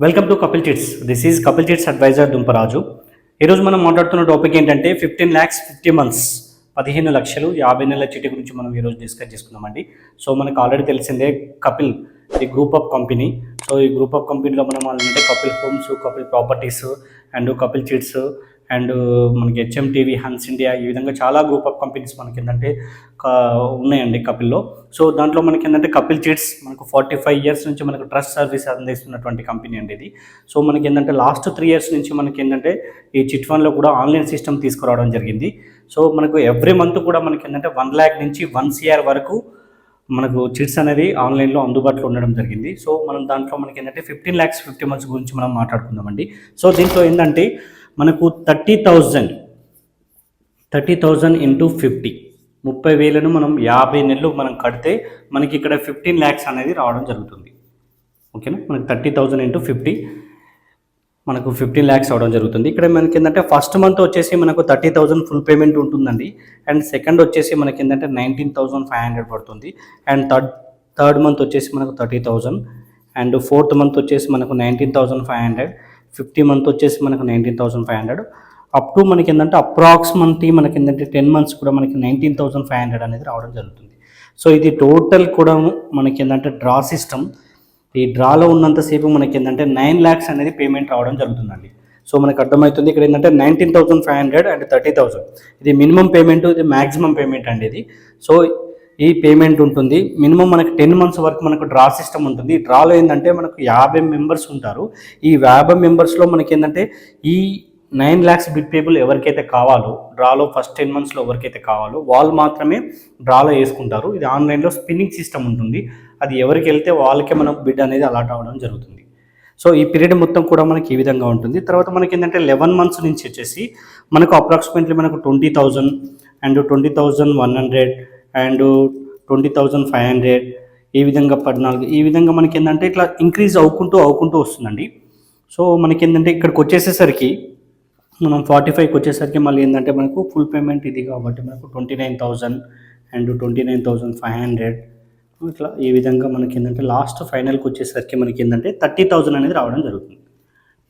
Welcome to Kapil Chits. This is Kapil Chits advisor Dumparaju. ఈరోజు మనం మాట్లాడుతున్న టాపిక్ ఏంటంటే 15 lakhs 50 months, 15 లక్షలు 50 నెలల చిట్టి గురించి మనం ఈరోజు డిస్కస్ చేసుకున్నామండి. సో మనకు ఆల్రెడీ తెలిసిందే కపిల్ ఈ గ్రూప్ ఆఫ్ కంపెనీ. సో ఈ గ్రూప్ ఆఫ్ కంపెనీలో మనం అంటే Kapil homes, Kapil properties and Kapil chits and మనకి హెచ్ఎంటీవీ, హన్స్ ఇండియా, ఈ విధంగా చాలా గ్రూప్ ఆఫ్ కంపెనీస్ మనకి ఏంటంటే ఉన్నాయండి కపిల్లో. సో దాంట్లో మనకి ఏంటంటే కపిల్ చిట్స్ మనకు 45 years నుంచి మనకు ట్రస్ట్ సర్వీస్ అందిస్తున్నటువంటి కంపెనీ అండి ఇది. సో మనకి ఏంటంటే లాస్ట్ 3 years నుంచి మనకి ఏంటంటే ఈ చిట్ ఫండ్లో కూడా ఆన్లైన్ సిస్టమ్ తీసుకురావడం జరిగింది. సో మనకు ఎవ్రీ మంత్ కూడా మనకి ఏంటంటే 1 lakh నుంచి 1 crore వరకు మనకు చిట్స్ అనేది ఆన్లైన్లో అందుబాటులో ఉండడం జరిగింది. సో మనం దాంట్లో మనకి ఏంటంటే 15 lakhs 50 months గురించి మనం మాట్లాడుకుందామండి. సో దీంట్లో ఏంటంటే మనకు 30,000 ఇంటూ 50, 30,000ను మనం 50 నెలలు మనం కడితే మనకి ఇక్కడ 15 lakhs అనేది రావడం జరుగుతుంది. ఓకేనా, మనకి 30,000 ఇంటూ 50 మనకు 15 lakhs అవడం జరుగుతుంది. ఇక్కడ మనకి ఏంటంటే ఫస్ట్ మంత్ వచ్చేసి మనకు 30,000 ఫుల్ పేమెంట్ ఉంటుందండి. అండ్ సెకండ్ వచ్చేసి మనకి ఏంటంటే 19,500 పడుతుంది. అండ్ థర్డ్ మంత్ వచ్చేసి మనకు 30,000 అండ్ ఫోర్త్ మంత్ వచ్చేసి మనకు 19,500, 50 month వచ్చేసి మనకు 19,500 అప్ టు మనకి ఏంటంటే అప్రాక్సిమేట్లీ మనకి ఏంటంటే 10 months కూడా మనకి 19,500 అనేది రావడం జరుగుతుంది. సో ఇది టోటల్ కూడా మనకి ఏంటంటే డ్రా సిస్టమ్. ఈ డ్రాలో ఉన్నంతసేపు మనకి ఏంటంటే 9 lakhs అనేది పేమెంట్ రావడం జరుగుతుందండి. సో మనకు అర్థమవుతుంది ఇక్కడ ఏంటంటే 19,500 అండ్ 30,000 ఇది మినిమం పేమెంట్, ఇది మ్యాక్సిమం పేమెంట్ అండి ఇది. సో ఈ పేమెంట్ ఉంటుంది. మినిమం మనకు 10 months వరకు మనకు డ్రా సిస్టమ్ ఉంటుంది. ఈ డ్రాలో ఏంటంటే మనకు 50 members ఉంటారు. ఈ 50 members మనకి ఏంటంటే ఈ 9 lakhs బిడ్ పేబుల్ ఎవరికైతే కావాలో, డ్రాలో ఫస్ట్ 10 monthsలో ఎవరికైతే కావాలో వాళ్ళు మాత్రమే డ్రాలో వేసుకుంటారు. ఇది ఆన్లైన్లో స్పిన్నింగ్ సిస్టమ్ ఉంటుంది. అది ఎవరికి వెళ్తే వాళ్ళకే మనకు బిడ్ అనేది అలాట్ అవ్వడం జరుగుతుంది. సో ఈ పీరియడ్ మొత్తం కూడా మనకి ఈ విధంగా ఉంటుంది. తర్వాత మనకి ఏంటంటే 11 months నుంచి వచ్చేసి మనకు అప్రాక్సిమేట్లీ మనకు 20,000 అండ్ 20,100 అండ్ 20,500, ఈ విధంగా 14, ఈ విధంగా మనకి ఏంటంటే ఇట్లా ఇంక్రీజ్ అవుకుంటూ వస్తుందండి. సో మనకి ఏంటంటే ఇక్కడికి వచ్చేసేసరికి మనం 45కి వచ్చేసరికి మళ్ళీ ఏంటంటే మనకు ఫుల్ పేమెంట్ ఇది కాబట్టి మనకు 29,000 అండ్ 29,500 ఇట్లా ఈ విధంగా మనకి ఏంటంటే లాస్ట్ ఫైనల్కి వచ్చేసరికి మనకి ఏంటంటే 30,000 అనేది రావడం జరుగుతుంది.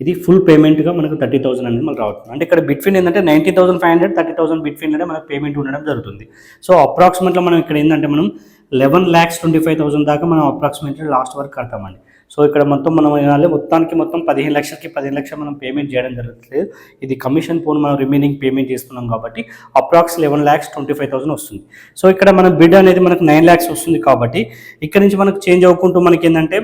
ఇది ఫుల్ పేమెంట్గా మనకు 30,000 అనేది మనకు రావడం. అంటే ఇక్కడ బిట్వీన్ ఏంటంటే 19,500 30,000 బిట్వీన్ అనేది మనకు పేమెంట్ ఉండడం జరుగుతుంది. సో అప్రాక్సిమేట్గా మనం ఇక్కడ ఏంటంటే మనం 11,25,000 దాకా మనం అప్రాక్సిమేట్లీ లాస్ట్ వరకు కడతామండి. సో ఇక్కడ మొత్తం మనం ఏనాలి మొత్తానికి మొత్తం 15 లక్షలకి 15 లక్షలు మనం పేమెంట్ చేయడం జరగట్లేదు. ఇది కమిషన్ పోను మనం రిమైనింగ్ పేమెంట్ చేస్తున్నాం కాబట్టి అప్రాక్స్ 11,25,000 వస్తుంది. సో ఇక్కడ మన బిడ్ అనేది మనకు 9 lakhs వస్తుంది కాబట్టి ఇక్కడ నుంచి మనకు చేంజ్ అవ్వకుంటూ మనకి ఏంటంటే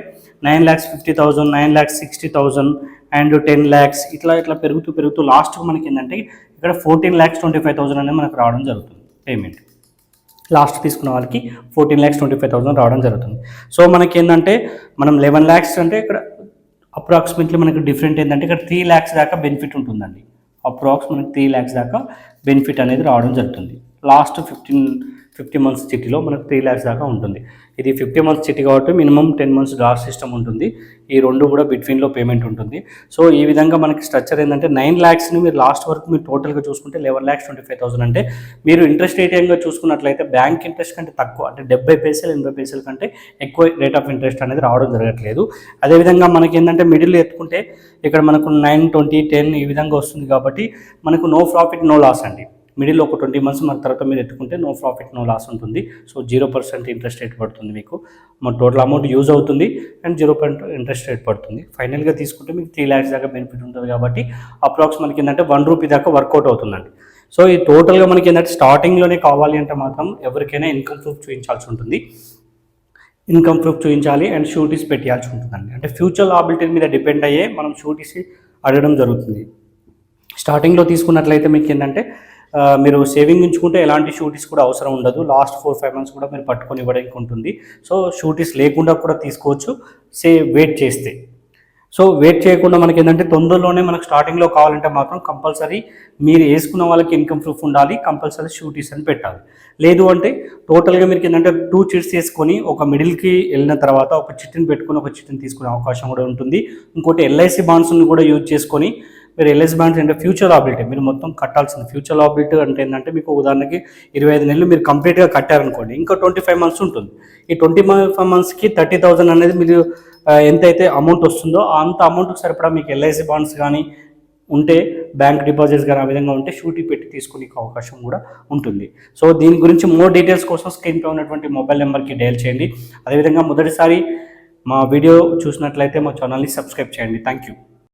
9,50,000, 9,60,000 అండ్ 10 lakhs ఇట్లా పెరుగుతూ లాస్ట్కి మనకి ఏంటంటే ఇక్కడ 14,25,000 అనేది మనకు రావడం జరుగుతుంది పేమెంట్. లాస్ట్ తీసుకున్న వాళ్ళకి 14,25,000 రావడం జరుగుతుంది. సో మనకి ఏంటంటే మనం 11 lakhs అంటే ఇక్కడ అప్రాక్సిమేట్లీ మనకి డిఫరెంట్ ఏంటంటే ఇక్కడ 3 lakhs దాకా బెనిఫిట్ ఉంటుందండి. మనకి 3 lakhs దాకా బెనిఫిట్ అనేది రావడం జరుగుతుంది. లాస్ట్ 50 months చిట్టిలో మనకు 3 lakhs దాకా ఉంటుంది. ఇది 50 months చిట్టి కాబట్టి మినిమం 10 months డ్రా సిస్టమ్ ఉంటుంది. ఈ రెండు కూడా బిట్వీన్లో పేమెంట్ ఉంటుంది. సో ఈ విధంగా మనకి స్ట్రక్చర్ ఏంటంటే 9 lakhsని మీరు లాస్ట్ వరకు మీరు టోటల్గా చూసుకుంటే 11,25,000 అంటే మీరు ఇంట్రెస్ట్ రేటింగ్గా చూసుకున్నట్లయితే బ్యాంక్ ఇంట్రెస్ట్ కంటే తక్కువ అంటే 70 పైసలు 80 పైసల కంటే ఎక్కువ రేట్ ఆఫ్ ఇంట్రెస్ట్ అనేది రావడం జరగట్లేదు. అదేవిధంగా మనకి ఏంటంటే మిడిల్ ఎత్తుకుంటే ఇక్కడ మనకు 9, 20, 10 ఈ విధంగా వస్తుంది కాబట్టి మనకు నో ప్రాఫిట్ నో లాస్ అండి. మిడిల్ ఒక 20 months మన తర్వాత మీరు ఎత్తుకుంటే నో ప్రాఫిట్ నో లాస్ ఉంటుంది. సో 0% ఇంట్రెస్ట్ రేట్ పడుతుంది మీకు. మన టోటల్ అమౌంట్ యూజ్ అవుతుంది అండ్ 0% ఇంట్రెస్ట్ రేట్ పడుతుంది. ఫైనల్గా తీసుకుంటే మీకు 3 lakhs దాకా బెనిఫిట్ ఉంటుంది కాబట్టి అప్రాక్స్ మనకి ఏంటంటే 1 రూపీ దాకా వర్కౌట్ అవుతుందండి. సో ఈ టోటల్గా మనకి ఏంటంటే స్టార్టింగ్లోనే కావాలి అంటే మాత్రం ఎవరికైనా ఇన్కమ్ ప్రూఫ్ చూపించాల్సి ఉంటుంది. ఇన్కమ్ ప్రూఫ్ చూపించాలి అండ్ షూరిటీస్ పెట్టాల్సి ఉంటుందండి. అంటే ఫ్యూచర్ లాబిలిటీ మీద డిపెండ్ అయ్యే మనం షూరిటీస్ అడగడం జరుగుతుంది. స్టార్టింగ్లో తీసుకున్నట్లయితే మీకు ఏంటంటే మీరు సేవింగ్ ఉంచుకుంటే ఎలాంటి షూరిటీస్ కూడా అవసరం ఉండదు. లాస్ట్ 4-5 months కూడా మీరు పట్టుకొని ఇవ్వడానికి ఉంటుంది. సో షూరిటీస్ లేకుండా కూడా తీసుకోవచ్చు వెయిట్ చేస్తే. సో వెయిట్ చేయకుండా మనకి ఏంటంటే తొందరలోనే మనకు స్టార్టింగ్లో కావాలంటే మాత్రం కంపల్సరీ మీరు వేసుకున్న వాళ్ళకి ఇన్కమ్ ప్రూఫ్ ఉండాలి, కంపల్సరీ షూరిటీస్ అని పెట్టాలి. లేదు అంటే టోటల్గా మీరు ఏంటంటే 2 చిట్స్ వేసుకొని ఒక మిడిల్కి వెళ్ళిన తర్వాత ఒక చిట్టిని పెట్టుకొని ఒక చిట్టిని తీసుకునే అవకాశం కూడా ఉంటుంది. ఇంకోటి LIC బాండ్స్ని కూడా యూజ్ చేసుకొని మీరు LIC బాండ్స్ అంటే ఫ్యూచర్ లాబిలిటీ మీరు మొత్తం కట్టాల్సింది. ఫ్యూచర్ లాబిలిటీ అంటే ఏంటంటే మీకు ఉదాహరణకి 25 నెలలు మీరు కంప్లీట్గా కట్టారనుకోండి, ఇంకా 25 months ఉంటుంది. ఈ 25 monthsకి 30,000 అనేది మీరు ఎంతైతే అమౌంట్ వస్తుందో అంత అమౌంట్కి సరిపడా మీకు ఎల్ఐసి బాండ్స్ కానీ ఉంటే, బ్యాంక్ డిపాజిట్స్ కానీ ఆ విధంగా ఉంటే షూరిటీ పెట్టి తీసుకునే అవకాశం కూడా ఉంటుంది. సో దీని గురించి మోర్ డీటెయిల్స్ కోసం స్క్రీన్పై ఉన్నటువంటి మొబైల్ నెంబర్కి డయల్ చేయండి. అదేవిధంగా మొదటిసారి మా వీడియో చూసినట్లయితే మా ఛానల్ని సబ్స్క్రైబ్ చేయండి. Thank you.